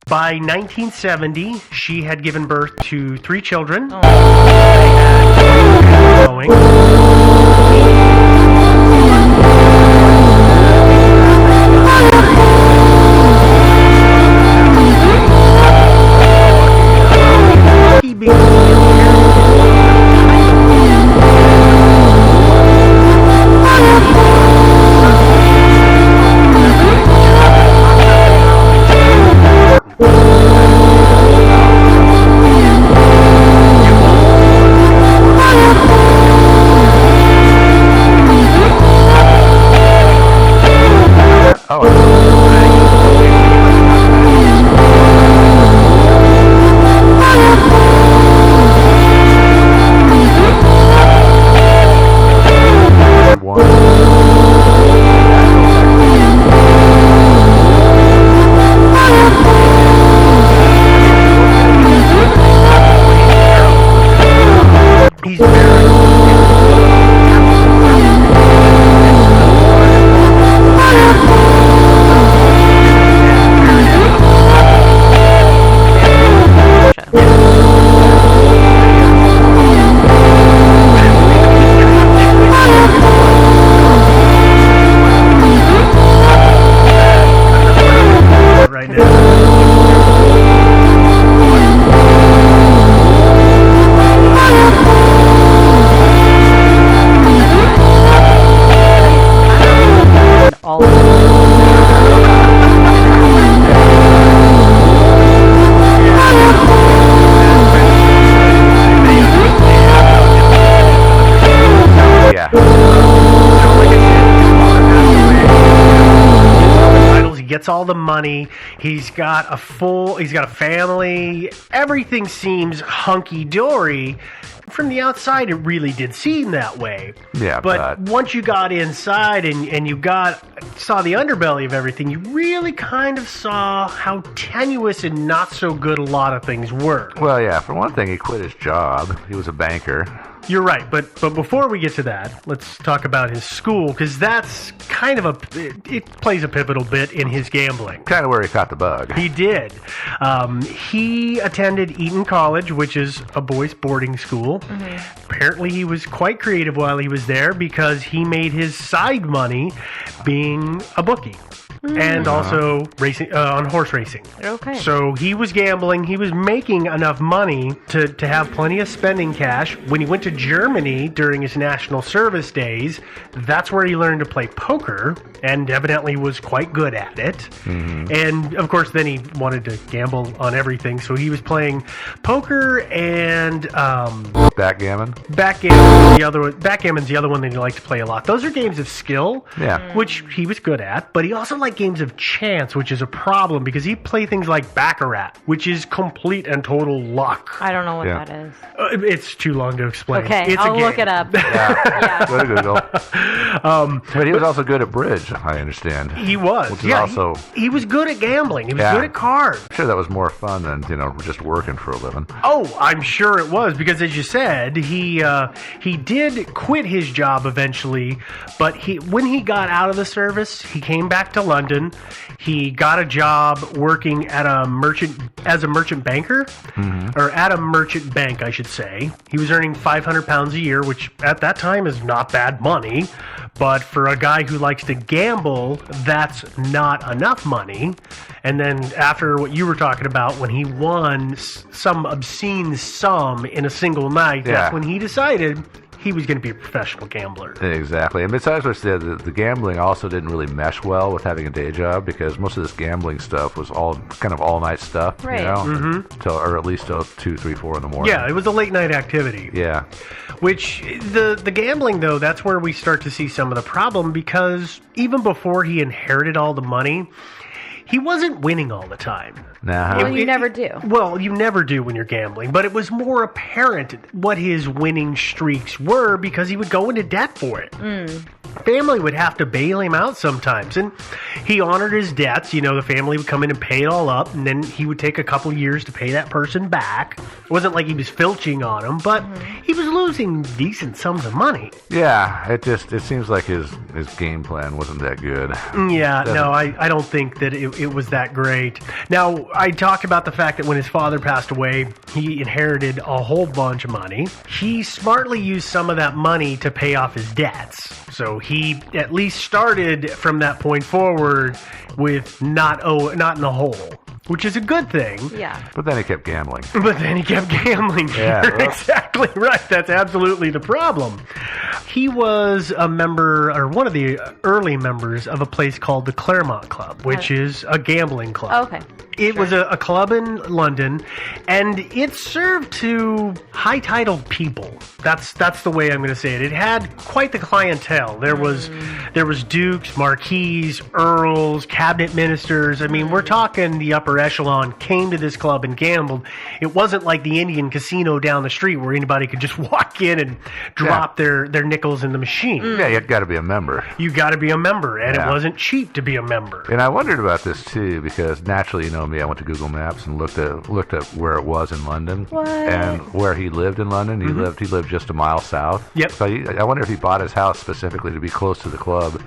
By 1970, she had given birth to 3 children. Gets all the money. He's got a family. Everything seems hunky-dory. From the outside, it really did seem that way. Yeah, but once you got inside and you saw the underbelly of everything, you really kind of saw how tenuous and not so good a lot of things were. Well, yeah, for one thing, he quit his job. He was a banker. You're right, but before we get to that, let's talk about his school, because that's kind of it plays a pivotal bit in his gambling. Kind of where he caught the bug. He did. He attended Eton College, which is a boys' boarding school. Mm-hmm. Apparently, he was quite creative while he was there because he made his side money being a bookie. and also racing on horse racing. Okay. So he was gambling. He was making enough money to have plenty of spending cash. When he went to Germany during his national service days, that's where he learned to play poker and evidently was quite good at it. And of course, then he wanted to gamble on everything. So he was playing poker and Backgammon. Backgammon's the other one that he liked to play a lot. Those are games of skill, Yeah. which he was good at, but he also liked games of chance, which is a problem because he played things like Baccarat, which is complete and total luck. I don't know what Yeah. that is. It's too long to explain. Okay, It's a I'll look game. it up. Yeah. Go to Google. But he was also good at bridge, I understand. He was. Which is Yeah, also- he was good at gambling. He was Yeah. good at cards. I'm sure that was more fun than, just working for a living. Oh, I'm sure it was because, as you said, he did quit his job eventually. But when he got out of the service, he came back to London. He got a job working at as a merchant banker, or at a merchant bank, I should say. He was earning £500 a year, which at that time is not bad money. But for a guy who likes to gamble, that's not enough money. And then after what you were talking about, when he won some obscene sum in a single night, Yeah. that's when he decided he was going to be a professional gambler. Exactly. And besides which, the gambling also didn't really mesh well with having a day job because most of this gambling stuff was all kind of all-night stuff, Right. or at least till 2, 3, 4 in the morning. Yeah, it was a late night activity. Yeah. Which, the gambling, though, that's where we start to see some of the problem because even before he inherited all the money, he wasn't winning all the time. Nah. Well, you never do. Well, you never do when you're gambling, but it was more apparent what his winning streaks were because he would go into debt for it. Family would have to bail him out sometimes, and he honored his debts. The family would come in and pay it all up, and then he would take a couple years to pay that person back. It wasn't like he was filching on them, but he was losing decent sums of money. Yeah. It seems like his game plan wasn't that good. Yeah, no, I don't think that it was that great. Now, I talked about the fact that when his father passed away, he inherited a whole bunch of money. He smartly used some of that money to pay off his debts. So he at least started from that point forward with not in the hole, which is a good thing. Yeah. But then he kept gambling. But then he kept gambling. Yeah, You're well. exactly right. That's absolutely the problem. He was a member, or one of the early members, of a place called the Claremont Club, which is a gambling club. Okay. It was a club in London, and it served to high-titled people. That's the way I'm going to say it. It had quite the clientele. There was dukes, marquises, earls, cabinet ministers. I mean, we're talking the upper echelon came to this club and gambled. It wasn't like the Indian casino down the street where anybody could just walk in and drop their nickels in the machine. Yeah, you got to be a member. You got to be a member, and Yeah. it wasn't cheap to be a member. And I wondered about this too because naturally, me, I went to Google Maps and looked at where it was in London What? and where he lived in London. He lived just a mile south. Yep. So I wonder if he bought his house specifically to be close to the club,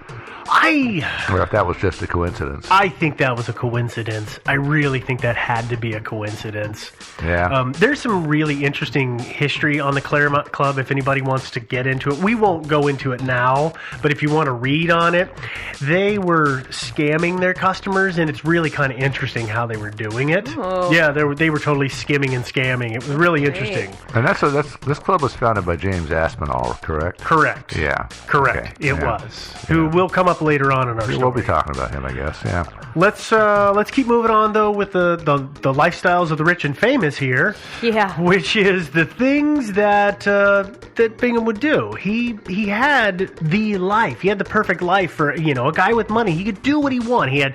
or if that was just a coincidence. I think that was a coincidence. I really think that had to be a coincidence. Yeah. There's some really interesting history on the Claremont Club if anybody wants to get into it. We won't go into it now, but if you want to read on it, they were scamming their customers, and it's really kind of interesting how they were doing it. Oh. Yeah, they were totally skimming and scamming. It was really interesting. And this club was founded by James Aspinall, correct? Correct. Yeah. Correct. Okay. It Yeah. was. Who will come up later on in our story. We'll be talking about him, I guess. Yeah. Let's keep moving on though with the lifestyles of the rich and famous here. Yeah. Which is the things that Bingham would do. He had the life. He had the perfect life for a guy with money. He could do what he wanted.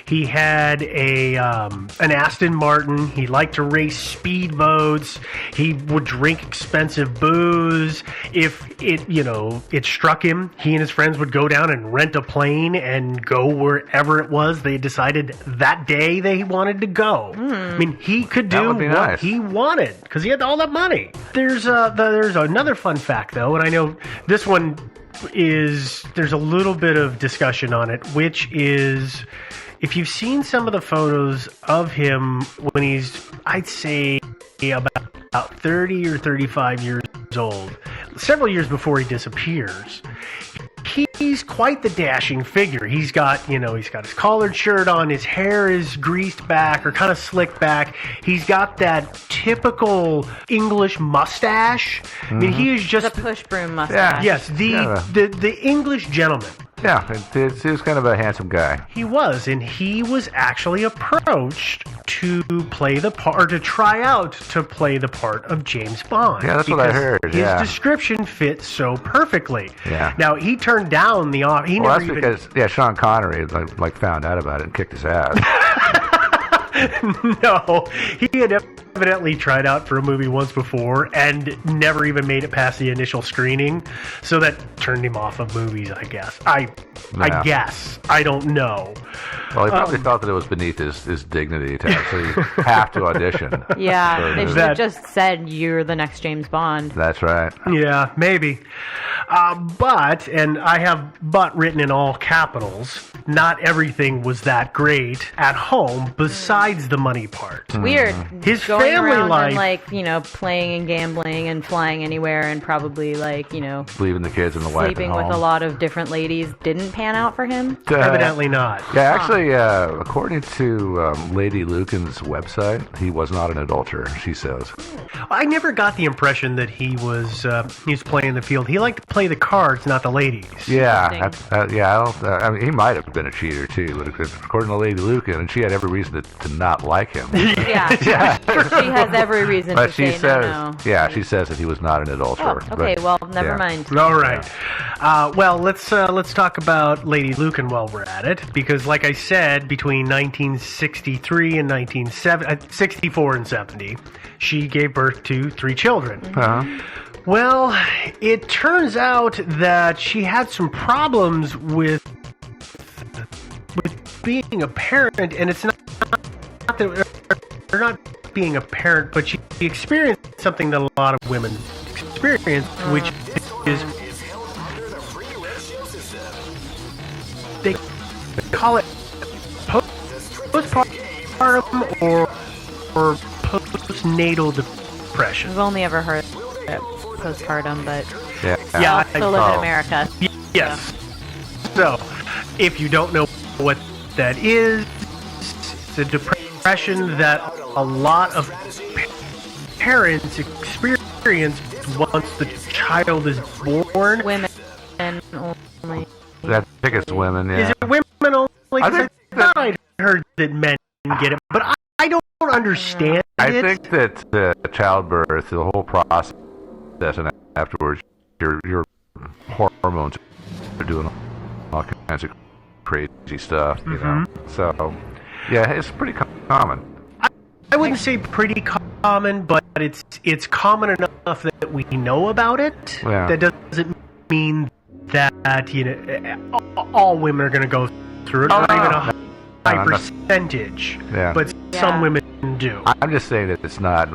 He had an Aston Martin. He liked to race speedboats. He would drink expensive booze. If it struck him, he and his friends would go down and rent a plane and go wherever it was they decided that day they wanted to go. I mean, he could That do would be what nice. he wanted because he had all that money. There's another fun fact though, and I know this one there's a little bit of discussion on it, which is if you've seen some of the photos of him when he's, I'd say, about 30 or 35 years old, several years before he disappears, he's quite the dashing figure. He's got his collared shirt on, his hair is greased back or kind of slicked back. He's got that typical English mustache. I mean, he is just The push broom mustache. yes, the English gentleman. Yeah, he was kind of a handsome guy. He was, and he was actually approached to play the part, or to try out to play the part of James Bond. Yeah, that's what I because heard, His yeah. description fit so perfectly. Yeah. Now he turned down the offer. He Well, never that's even. because Sean Connery like found out about it and kicked his ass. No, he had evidently tried out for a movie once before and never even made it past the initial screening, so that turned him off of movies. I guess. I guess. I don't know. Well, he probably felt that it was beneath his dignity to actually have to audition. Yeah, they should That- have just said you're the next James Bond. That's right. Yeah, maybe. And I have but written in all capitals, not everything was that great at home besides the money part. Weird. His Going family around life- and playing and gambling and flying anywhere and probably Leaving the kids and the wife sleeping at with home. a lot of different ladies didn't pan out for him. Evidently not. Yeah, actually, according to Lady Lucan's website, he was not an adulterer, she says. I never got the impression that he was playing the field. He liked to play the cards, not the ladies. Yeah, Interesting. I mean, he might have been a cheater, too, but according to Lady Lucan, and she had every reason to not like him. Yeah. She has every reason But to she say says, no. she says that he was not an adulterer. Oh, okay, but, well, never yeah. mind. All right. Well, let's talk about Lady Lucan while we're at it, because, like I said, between 1963 and 1964 and 70, she gave birth to 3 children. Uh-huh. Well, it turns out that she had some problems with being a parent, and it's not that or not being a parent, but she experienced something that a lot of women experience, which is they call it postpartum or postnatal depression. I've only ever heard it postpartum, but Yeah. Yeah, I also live in America. Yes. So, if you don't know what that is, it's a depression that a lot of parents experience once the child is born. Women only. I think it's women, yeah. Is it women only? 'Cause think I thought I'd heard that men get it, but I don't understand I it. think that childbirth, the whole process, and afterwards, your hormones are doing all kinds of crazy stuff, you know. So, yeah, it's pretty common. I wouldn't say pretty common, but it's common enough that we know about it. Yeah. That doesn't mean that all women are going to go through it, Oh, not even no. a high No, no. percentage. Yeah. But Yeah. some women do. I'm just saying that it's not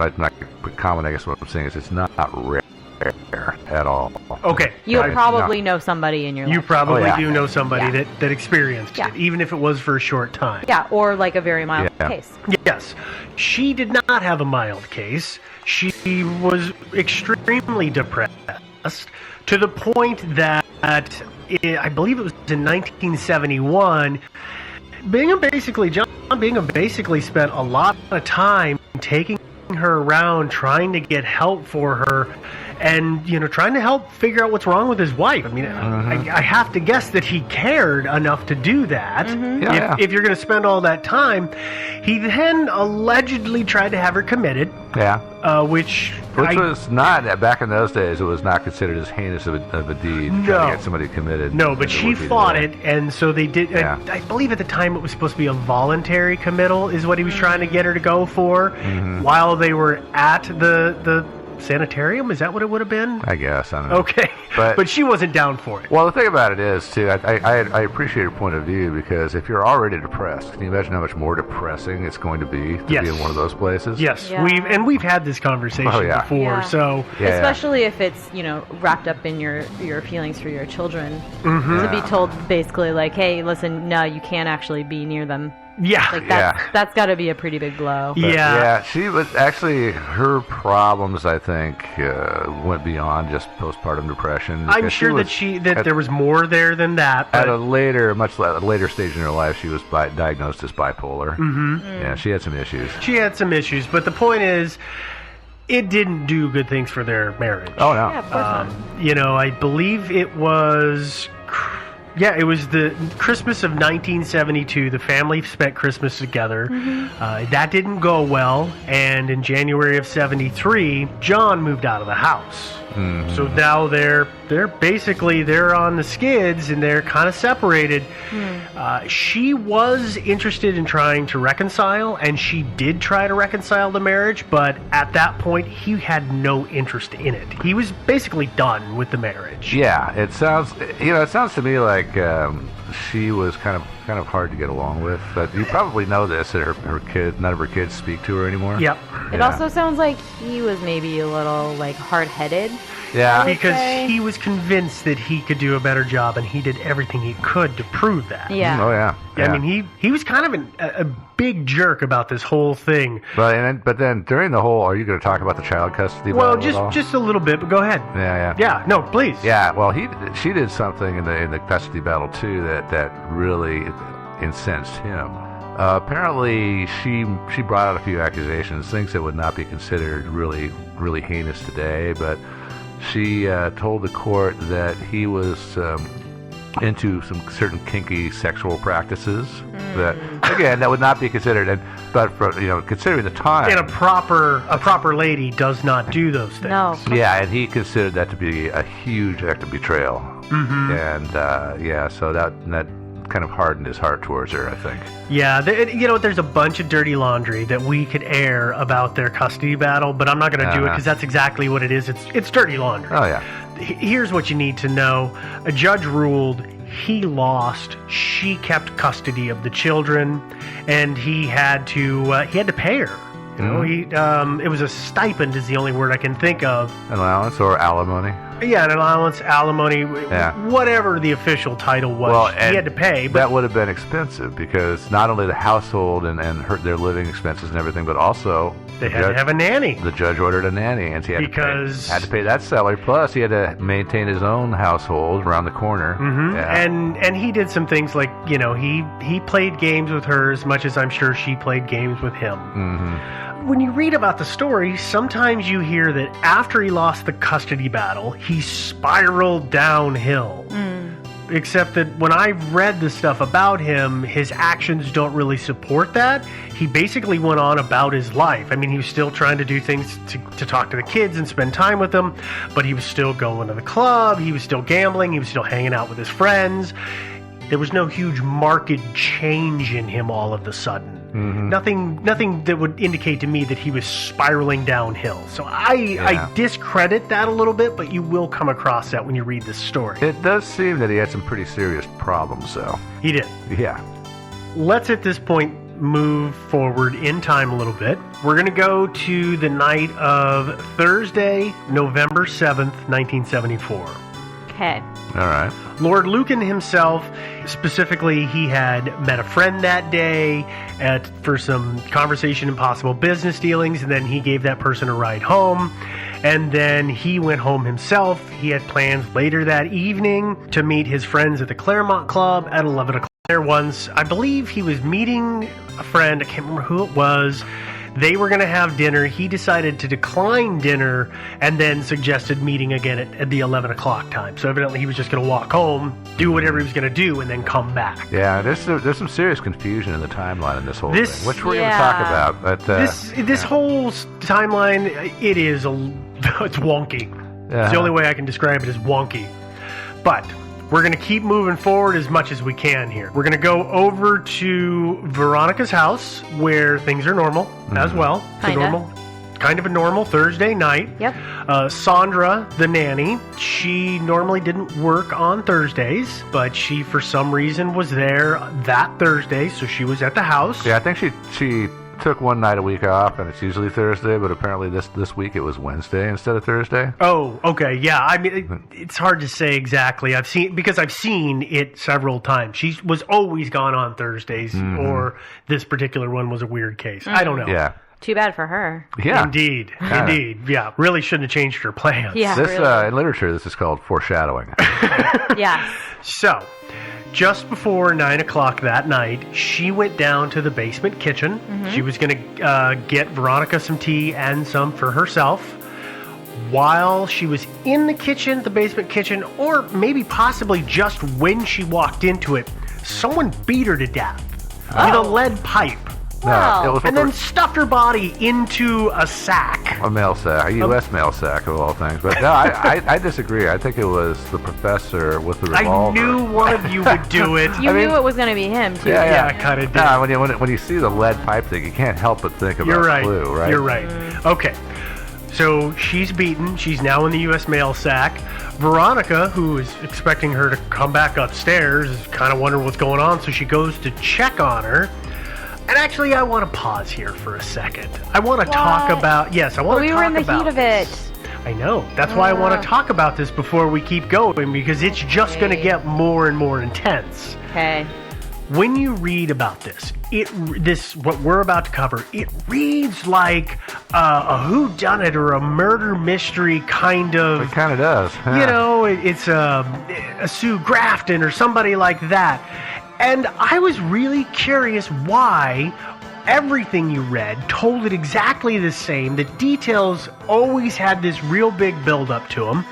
common. I guess what I'm saying is it's not rare at all. Okay. You I- probably know somebody in your You life. probably Oh, yeah. do know somebody Yeah. that experienced Yeah. it, even if it was for a short time. Yeah, or like a very mild Yeah. case. Yes. She did not have a mild case. She was extremely depressed to the point that I believe it was in 1971. Bingham basically spent a lot of time taking her around, trying to get help for her, and trying to help figure out what's wrong with his wife. I mean, I have to guess that he cared enough to do that. Yeah. If you're going to spend all that time, he then allegedly tried to have her committed, Yeah. which Was not, back in those days, it was not considered as heinous of a deed to try No. to get somebody committed. No, but as it she would be fought today. it, and so they did. Yeah. I believe at the time it was supposed to be a voluntary committal, is what he was trying to get her to go for, while they were at the sanitarium. Is that what it would have been? I guess. I don't know. Okay, But- but she wasn't down for it. Well, the thing about it is, too, I appreciate your point of view, because if you're already depressed, can you imagine how much more depressing it's going to be to Yes. be in one of those places? Yes, Yeah. we've had this conversation Oh, yeah. before, Yeah. so Yeah. Especially if it's, wrapped up in your feelings for your children. Mm-hmm. To be told basically like, hey, listen, no, you can't actually be near them. Yeah. Like Yeah. that's got to be a pretty big blow. But, Yeah. she was actually, her problems, I think, went beyond just postpartum depression. I'm because sure was that there was more there than that. at But a later stage in her life, she was diagnosed as bipolar. Mm-hmm. Yeah, she had some issues. she had some issues. But the point is, it didn't do good things for their marriage. Oh no. Yeah, of course not. I believe it was. Yeah, it was the Christmas of 1972. The family spent Christmas together. That didn't go well, and in January of 73, John moved out of the house. So now they're basically on the skids, and they're kind of separated. She was interested in trying to reconcile, and she did try to reconcile the marriage, but at that point, he had no interest in it. He was basically done with the marriage. Yeah, it sounds to me like she was kind of hard to get along with. But you probably know this, that none of her kids speak to her anymore. Yep. It also sounds like he was maybe a little like hard-headed. Yeah. Because Okay. he was convinced that he could do a better job, and he did everything he could to prove that. Yeah. Oh yeah. I mean, he was kind of a big jerk about this whole thing. But then during the whole, are you going to talk about the child custody? Well, battle at all? just a little bit, but go ahead. Yeah. Yeah, no, please. Yeah, well, she did something in the custody battle too that really incensed him. Apparently, she brought out a few accusations, things that would not be considered really heinous today. But she told the court that he was into some certain kinky sexual practices that, again, that would not be considered. But for, considering the time, And a proper lady does not do those things. No. yeah, and he considered that to be a huge act of betrayal. Mm-hmm. And so that kind of hardened his heart towards her, I think. Yeah, there's a bunch of dirty laundry that we could air about their custody battle, but I'm not going to do it because that's exactly what it is. It's dirty laundry. Oh yeah. Here's what you need to know. A judge ruled he lost. She kept custody of the children, and he had to pay her. It was a stipend is the only word I can think of. An allowance or alimony. Yeah, an allowance, alimony, Yeah. whatever the official title was. Well, he and had to pay. But that would have been expensive because not only the household and their living expenses and everything, but also they had to have a nanny. the judge ordered a nanny, and he had Because- to pay that salary. Plus, he had to maintain his own household around the corner. Hmm. Yeah. And he did some things like, he played games with her as much as I'm sure she played games with him. Mm-hmm. When you read about the story, sometimes you hear that after he lost the custody battle, he spiraled downhill. Except that when I've read the stuff about him, his actions don't really support that. He basically went on about his life. I mean, he was still trying to do things to talk to the kids and spend time with them, but he was still going to the club, he was still gambling, he was still hanging out with his friends. There was no huge market change in him all of a sudden. Nothing that would indicate to me that he was spiraling downhill. So I discredit that a little bit, but you will come across that when you read this story. It does seem that he had some pretty serious problems, though. He did. Yeah. Let's at this point move forward in time a little bit. We're going to go to the night of Thursday, November 7th, 1974. Okay. All right. Lord Lucan himself, specifically, he had met a friend that day for some conversation and possible business dealings, and then he gave that person a ride home. And then he went home himself. He had plans later that evening to meet his friends at the Claremont Club at 11 o'clock. I believe he was meeting a friend, I can't remember who it was. They were going to have dinner. He decided to decline dinner and then suggested meeting again at the 11 o'clock time. So evidently he was just going to walk home, do whatever he was going to do, and then come back. Yeah, there's some serious confusion in the timeline in this whole This- thing, which we're going to talk about. But This whole timeline, it's wonky. It's the only way I can describe it is wonky. But we're going to keep moving forward as much as we can here. We're going to go over to Veronica's house where things are normal as well. It's Kinda. Kind of a normal Thursday night. Yep. Sandra, the nanny, she normally didn't work on Thursdays, but she, for some reason, was there that Thursday, so she was at the house. Yeah, I think she took one night a week off, and it's usually Thursday, but apparently this week it was Wednesday instead of Thursday. Oh, okay, yeah. I mean, it's hard to say exactly. I've seen it several times. She was always gone on Thursdays, or this particular one was a weird case. I don't know. Yeah. Too bad for her. Yeah. Indeed. Yeah. Really shouldn't have changed her plans. Yeah. This really. in literature, this is called foreshadowing. Yes. So, just before 9 o'clock that night, she went down to the basement kitchen. She was going to get Veronica some tea and some for herself. While she was in the kitchen, the basement kitchen, or maybe possibly just when she walked into it, someone beat her to death with a lead pipe. Wow. No, it was And then stuffed her body into a sack. a mail sack, a U.S. mail sack of all things. But no, I disagree. I think it was the professor with the revolver. I knew one of you would do it. You knew it was going to be him, too. Yeah, I kind of did. Nah, when you see the lead pipe thing, you can't help but think about You're right. Clue, right? You're right. Okay. So she's beaten. She's now in the U.S. mail sack. Veronica, who is expecting her to come back upstairs, is kind of wondering what's going on. So she goes to check on her. And actually, I want to pause here for a second. I want to talk about... Yes, I want to We talk were in the about heat of this. it. I know. That's why I want to talk about this before we keep going, because it's just going to get more and more intense. Okay. When you read about this, what we're about to cover, it reads like a whodunit or a murder mystery kind of. It kind of does. Yeah. You know, it's a Sue Grafton or somebody like that. And I was really curious why everything you read told it exactly the same. The details always had this real big build-up to them.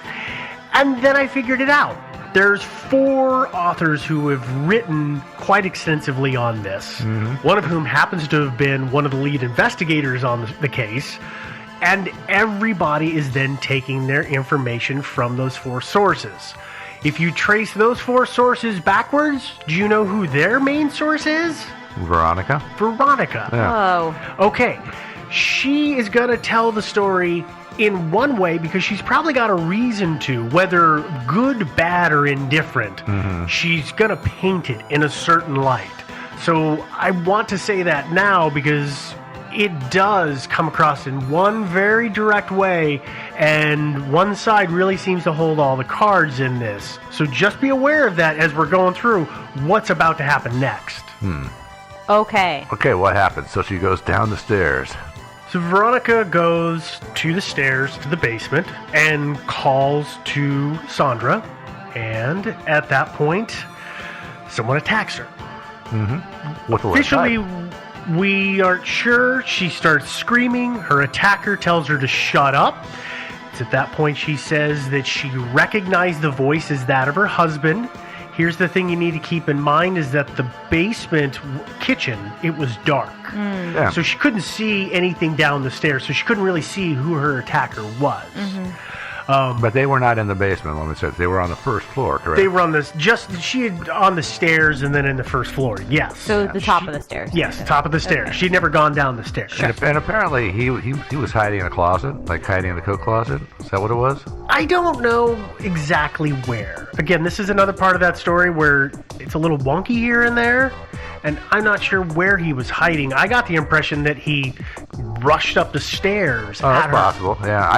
And then I figured it out. There's 4 authors who have written quite extensively on this, one of whom happens to have been one of the lead investigators on the case, and everybody is then taking their information from those 4 sources. If you trace those 4 sources backwards, do you know who their main source is? Veronica? Veronica. Yeah. Oh. Okay, she is going to tell the story in one way because she's probably got a reason to, whether good, bad, or indifferent. She's going to paint it in a certain light. So I want to say that now because it does come across in one very direct way, and one side really seems to hold all the cards in this. So just be aware of that as we're going through what's about to happen next. Okay. Okay, what happens? So she goes down the stairs. So Veronica goes to the stairs to the basement and calls to Sandra, and at that point, someone attacks her. With the lead Officially, pipe. we aren't sure. She starts screaming. Her attacker tells her to shut up. It's at that point she says that she recognized the voice as that of her husband. Here's the thing you need to keep in mind is that the basement kitchen, it was dark. Yeah. So she couldn't see anything down the stairs. So she couldn't really see who her attacker was. But they were not in the basement, let me say. They were on the first floor, correct? They were on this, she had on the stairs and then in the first floor. Yes. So the top of the stairs. Yes, top of the stairs. She'd never gone down the stairs. And apparently he was hiding in a closet, like hiding in the coat closet. Is that what it was? I don't know exactly where. Again, this is another part of that story where it's a little wonky here and there, and I'm not sure where he was hiding. I got the impression that he rushed up the stairs Oh, at that's her. possible. Yeah,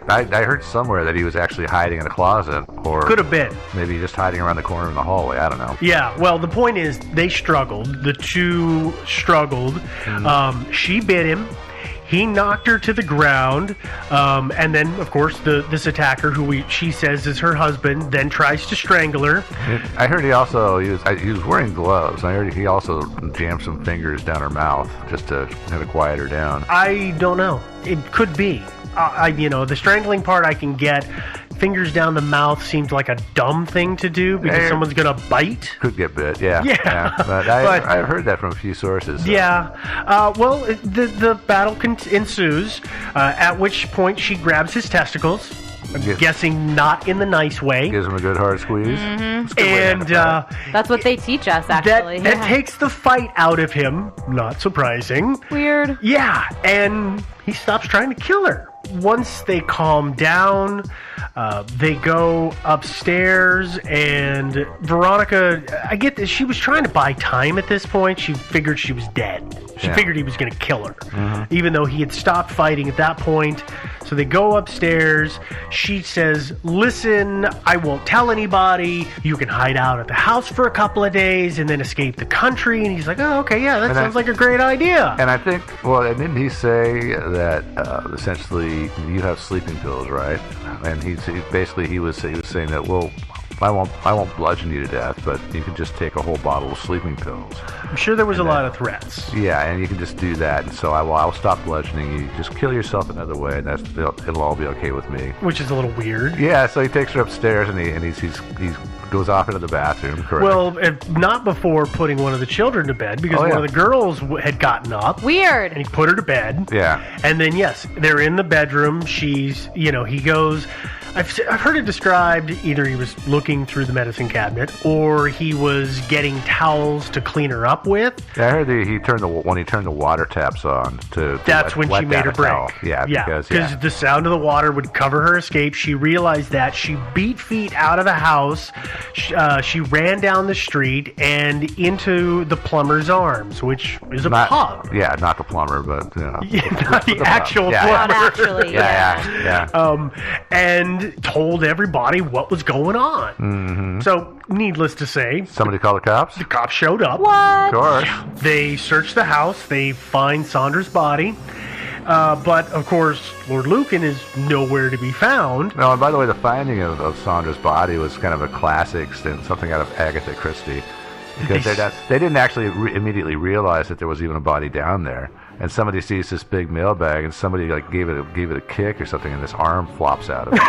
I heard somewhere that he was actually hiding in a closet, or Could have been. maybe just hiding around the corner in the hallway. I don't know. Yeah, well, the point is, they struggled. The two struggled. She bit him. He knocked her to the ground. And then, of course, this attacker, who she says is her husband, then tries to strangle her. I heard he was wearing gloves. I heard he also jammed some fingers down her mouth just to kind of quiet her down. I don't know. It could be. The strangling part I can get. Fingers down the mouth seems like a dumb thing to do because someone's going to bite. Could get bit, yeah. Yeah. But I've heard that from a few sources. So. Yeah. The battle ensues, at which point she grabs his testicles. I'm guessing not in the nice way. Gives him a good hard squeeze. And That's what they teach us, actually. that takes the fight out of him. Not surprising. Weird. Yeah, and he stops trying to kill her. once they calm down, they go upstairs, and Veronica, I get this, she was trying to buy time at this point. She figured she was dead. She figured he was going to kill her, even though he had stopped fighting at that point. So they go upstairs. She says, listen, I won't tell anybody. You can hide out at the house for a couple of days and then escape the country. And he's like, oh, okay, yeah, that sounds like a great idea. And I think, well, and didn't he say that essentially you have sleeping pills, right? And he was saying that, well, I won't bludgeon you to death, but you can just take a whole bottle of sleeping pills. I'm sure there was a lot of threats. Yeah, and you can just do that. And so I'll stop bludgeoning you. Just kill yourself another way, and it'll all be okay with me. Which is a little weird. Yeah, so he takes her upstairs, and he goes off into the bathroom. Correct. Well, not before putting one of the children to bed, because one of the girls had gotten up. Weird. And he put her to bed. Yeah. And then, yes, they're in the bedroom. She's, he goes... I've heard it described either he was looking through the medicine cabinet or he was getting towels to clean her up with. Yeah, I heard when he turned the water taps on to that's when she made her break. Towel. Yeah, because the sound of the water would cover her escape. She realized that. She beat feet out of the house. She ran down the street and into the plumber's arms, which is a pub. Yeah, not the plumber, but not the actual plumber. Not actually. Yeah. And told everybody what was going on. Mm-hmm. So, needless to say, somebody called the cops? The cops showed up. What? Of course. They search the house. They find Saunders' body. But, of course, Lord Lucan is nowhere to be found. No, and by the way, the finding of Saunders' body was kind of a classic, something out of Agatha Christie. Because they didn't actually immediately realize that there was even a body down there. And somebody sees this big mailbag, and somebody gave it a kick or something, and this arm flops out of it.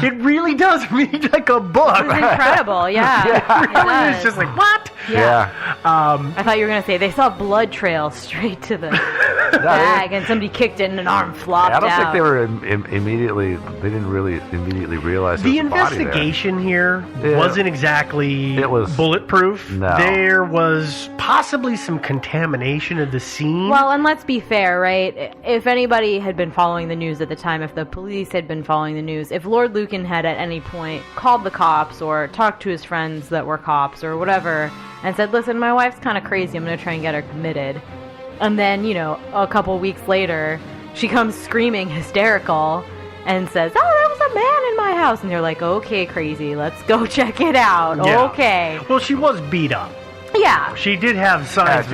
It really does read like a book. It's incredible, yeah. It really is just like, what? Yeah. I thought you were going to say they saw blood trails straight to the bag, and somebody kicked it and an arm flopped out. I don't think they were they didn't really immediately realize the there was a body there. investigation here wasn't exactly bulletproof. No. There was possibly some contamination of the scene. Well, and let's be fair, right? If anybody had been following the news at the time, if the police had been following the news, if Lord Lucan had at any point called the cops or talked to his friends that were cops or whatever and said, listen, my wife's kind of crazy, I'm going to try and get her committed. And then, a couple weeks later, she comes screaming hysterical and says, oh, there was a man in my house. And they're like, okay, crazy, let's go check it out. Yeah. Okay. Well, she was beat up. Yeah. She did have signs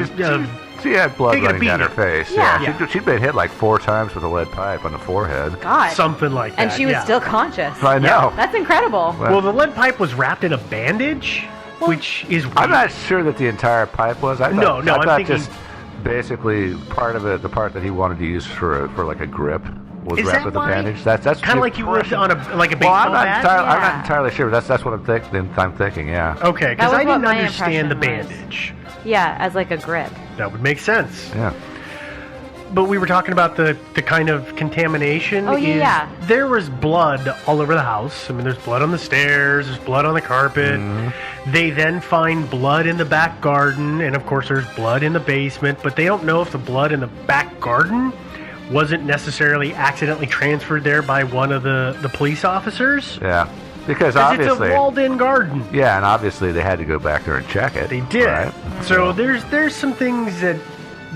She had blood running down her face. Yeah. She'd been hit like 4 times with a lead pipe on the forehead. God. Something like that. And she was still conscious. I know. Yeah. That's incredible. Well, the lead pipe was wrapped in a bandage, which is weird. I'm not sure that the entire pipe was. I thought I'm thinking just basically part of it, the part that he wanted to use for like a grip, was wrapped with a bandage. That's kind of like you would on a baseball bat. I'm not entirely sure, but that's what I'm thinking. Yeah. Okay, because I didn't understand the impression bandage. Yeah, as like a grip. That would make sense. Yeah. But we were talking about the kind of contamination. Oh, yeah. There was blood all over the house. I mean, there's blood on the stairs. There's blood on the carpet. Mm-hmm. They then find blood in the back garden. And, of course, there's blood in the basement. But they don't know if the blood in the back garden wasn't necessarily accidentally transferred there by one of the police officers. Yeah. Because obviously it's a walled-in garden. Yeah, and obviously they had to go back there and check it. They did. Right? So there's some things that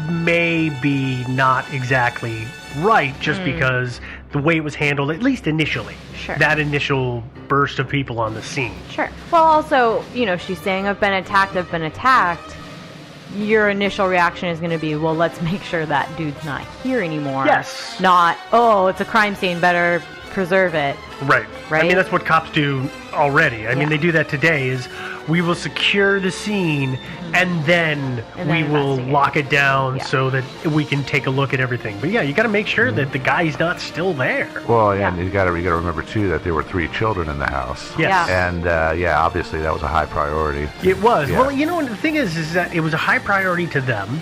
may be not exactly right just because the way it was handled, at least initially. Sure. That initial burst of people on the scene. Sure. Well, also, she's saying, I've been attacked. Your initial reaction is going to be, well, let's make sure that dude's not here anymore. Yes. Not, oh, it's a crime scene, better preserve it. Right. Right? I mean, that's what cops do already. I mean, they do that today is we will secure the scene and then we will lock it down so that we can take a look at everything. But yeah, you got to make sure that the guy's not still there. Well, and you got to remember too that there were 3 children in the house. Yes. Yeah. And obviously that was a high priority. It was. Yeah. Well, the thing is that it was a high priority to them,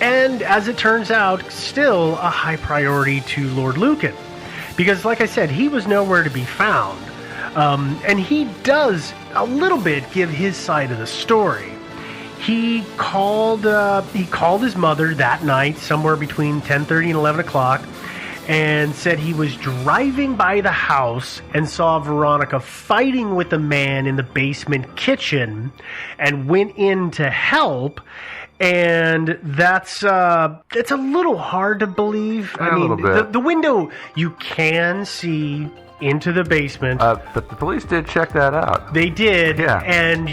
and as it turns out, still a high priority to Lord Lucan. Because, like I said, he was nowhere to be found. And he does a little bit give his side of the story. He called his mother that night, somewhere between 10:30 and 11 o'clock, and said he was driving by the house and saw Veronica fighting with a man in the basement kitchen and went in to help. And that's a little hard to believe. A little bit. The window, you can see into the basement. But the police did check that out. They did, Yeah. and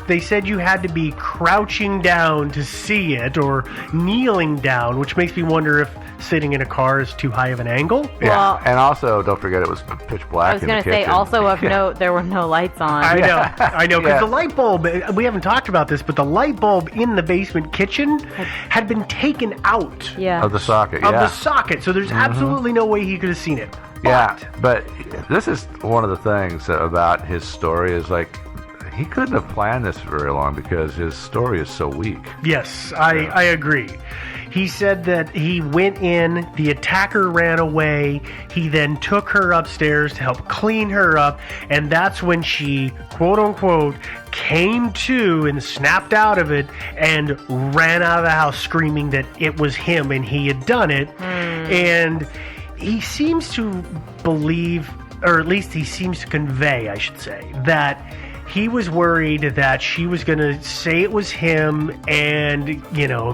they said you had to be crouching down to see it, or kneeling down, which makes me wonder if sitting in a car is too high of an angle. Yeah, Well- and also don't forget it was pitch black. I was in the going to say, kitchen. also of note, there were no lights on. I know, because Yeah. the light bulb, we haven't talked about this, but the light bulb in the basement kitchen had been taken out Yeah. Of the socket, of yeah. the socket, so there's absolutely no way he could have seen it. Yeah, but this is one of the things about his story is like he couldn't have planned this very long because his story is so weak. Yes, I agree. He said that he went in, the attacker ran away, he then took her upstairs to help clean her up, and that's when she, quote unquote, came to and snapped out of it and ran out of the house screaming that it was him and he had done it. And he seems to believe, or at least he seems to convey, I should say, that he was worried that she was going to say it was him and,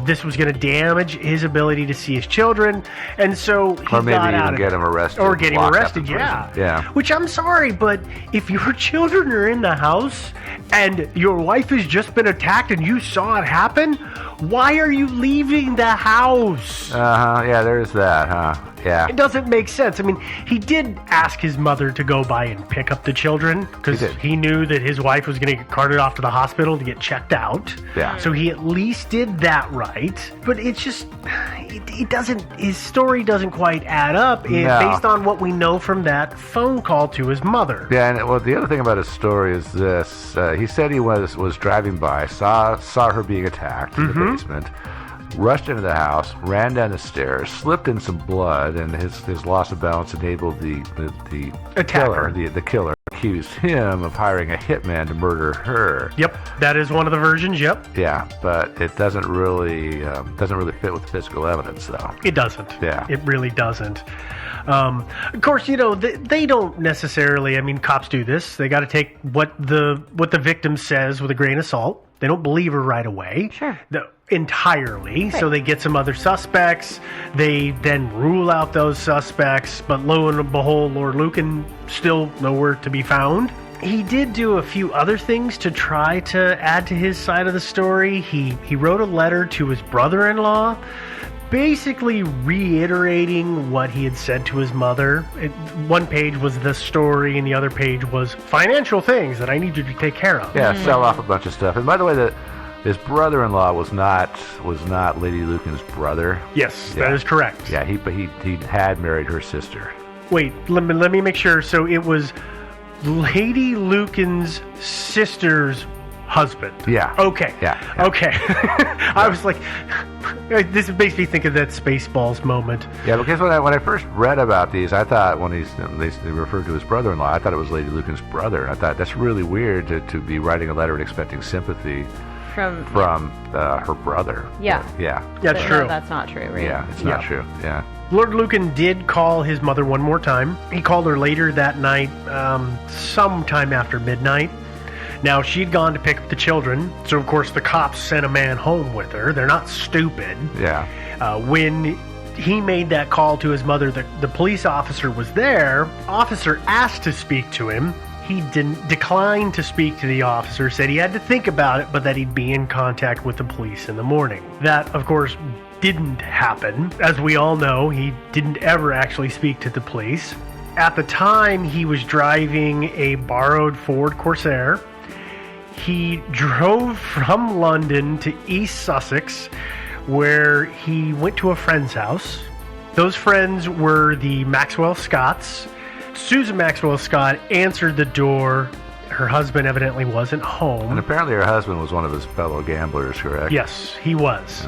this was going to damage his ability to see his children. And so he Or maybe got out even of get it. him arrested. Or get him locked up arrested, in prison. Yeah. Which I'm sorry, but if your children are in the house and your wife has just been attacked and you saw it happen, why are you leaving the house? Uh-huh. Yeah, there's that, huh? Yeah. It doesn't make sense. I mean, he did ask his mother to go by and pick up the children because He did. he knew that his wife was going to get carted off to the hospital to get checked out. Yeah. So he at least did that right. But it's just, it doesn't, his story doesn't quite add up based on what we know from that phone call to his mother. Yeah, and well, the other thing about his story is this: he said he was driving by, saw her being attacked in the basement, rushed into the house, ran down the stairs, slipped in some blood, and his loss of balance enabled the Attacker. killer, the killer, accused him of hiring a hitman to murder her. Yep, that is one of the versions, yep. Yeah, but it doesn't really fit with physical evidence, though. It doesn't. Yeah. It really doesn't. Of course, they don't necessarily. I mean, cops do this. They got to take what the victim says with a grain of salt. They don't believe her right away. Sure. Entirely. So they get some other suspects. They then rule out those suspects. But lo and behold, Lord Lucan still nowhere to be found. He did do a few other things to try to add to his side of the story. He wrote a letter to his brother-in-law, basically reiterating what he had said to his mother. One page was the story, and the other page was financial things that I need you to take care of. Yeah, sell off a bunch of stuff. And by the way, his brother-in-law was not Lady Lucan's brother. Yes, Yeah. that is correct. Yeah, he had married her sister. Wait, let me make sure. So it was Lady Lucan's sister's husband. Yeah. Okay. Yeah. Okay. I was like, this makes me think of that Spaceballs moment. Yeah, because when I first read about these, I thought when they referred to his brother-in-law, I thought it was Lady Lucan's brother. I thought that's really weird to be writing a letter and expecting sympathy From her brother. Yeah. Yeah. That's But true. No, that's not true, right? Yeah, it's not Yeah. true. Yeah. Lord Lucan did call his mother one more time. He called her later that night, sometime after midnight. Now, she'd gone to pick up the children, so of course the cops sent a man home with her. They're not stupid. Yeah. When he made that call to his mother, the police officer was there. Officer asked to speak to him. He declined to speak to the officer, said he had to think about it, but that he'd be in contact with the police in the morning. That, of course, didn't happen. As we all know, he didn't ever actually speak to the police. At the time, he was driving a borrowed Ford Corsair. He drove from London to East Sussex, where he went to a friend's house. Those friends were the Maxwell Scotts. Susan Maxwell Scott answered the door. Her husband evidently wasn't home. And apparently her husband was one of his fellow gamblers, correct? Yes, he was.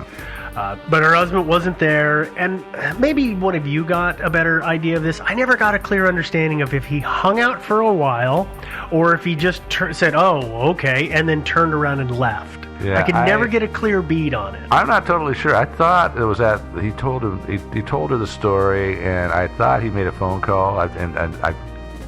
But her husband wasn't there, and maybe one of you got a better idea of this. I never got a clear understanding of if he hung out for a while or if he just said, "Oh, okay," and then turned around and left. Yeah, I could never get a clear bead on it. I'm not totally sure. I thought it was that he told her the story, and I thought he made a phone call, and I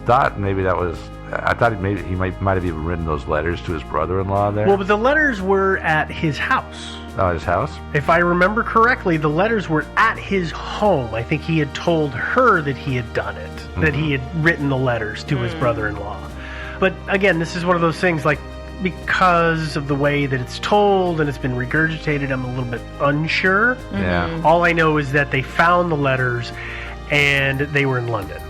thought maybe that was. I thought maybe he might have even written those letters to his brother-in-law there. Well, but the letters were at his house. Oh, his house? If I remember correctly, the letters were at his home. I think he had told her that he had done it, that he had written the letters to his brother-in-law. But again, this is one of those things, like, because of the way that it's told and it's been regurgitated, I'm a little bit unsure. Yeah. All I know is that they found the letters and they were in London.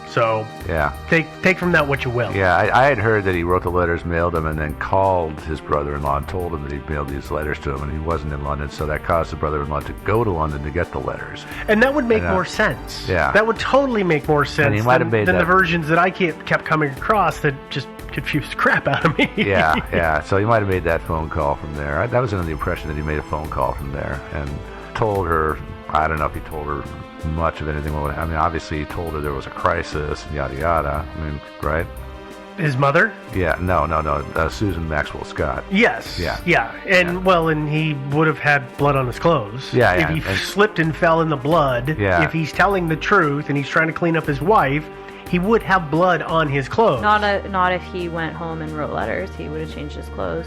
So Yeah. take from that what you will. Yeah, I had heard that he wrote the letters, mailed them, and then called his brother-in-law and told him that he'd mailed these letters to him, and he wasn't in London, so that caused the brother-in-law to go to London to get the letters. And that would make more sense. Yeah. That would totally make more sense he might have made than the that- versions that I kept coming across that just confused the crap out of me. Yeah. So he might have made that phone call from there. That was under the impression that he made a phone call from there and told her. I don't know if he told her much of anything. I mean, obviously he told her there was a crisis, yada yada. I mean, right? His mother? Yeah. No. Susan Maxwell Scott. Yes. Yeah. And he would have had blood on his clothes. Yeah, If yeah, he and- slipped and fell in the blood, Yeah. if he's telling the truth and he's trying to clean up his wife, he would have blood on his clothes. Not if he went home and wrote letters. He would have changed his clothes.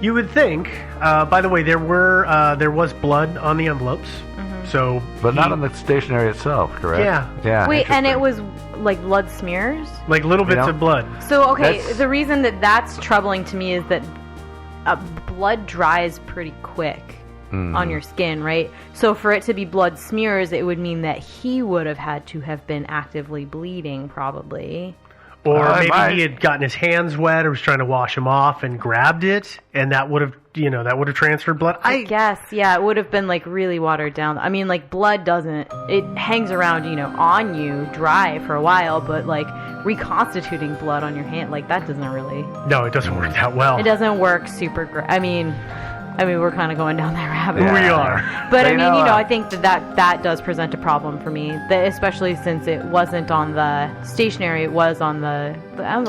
You would think. By the way, there was blood on the envelopes. So, But not on the stationery itself, correct? Yeah. Yeah. Wait, and it interesting. was like blood smears? like little bits know? of blood. So, okay, That's- the reason that's troubling to me is that blood dries pretty quick on your skin, right? So for it to be blood smears, it would mean that he would have had to have been actively bleeding, probably. Or I maybe might- he had gotten his hands wet or was trying to wash them off and grabbed it, and that would have, transferred blood. I guess, yeah, it would have been like really watered down. I mean, like blood it hangs around, on you dry for a while, but like reconstituting blood on your hand, like that doesn't really, No, it doesn't work that well. it doesn't work super great. I mean, we're kind of going down that rabbit hole. We Yeah. are. But I You mean, know, I think that does present a problem for me, that especially since it wasn't on the stationery, it was on the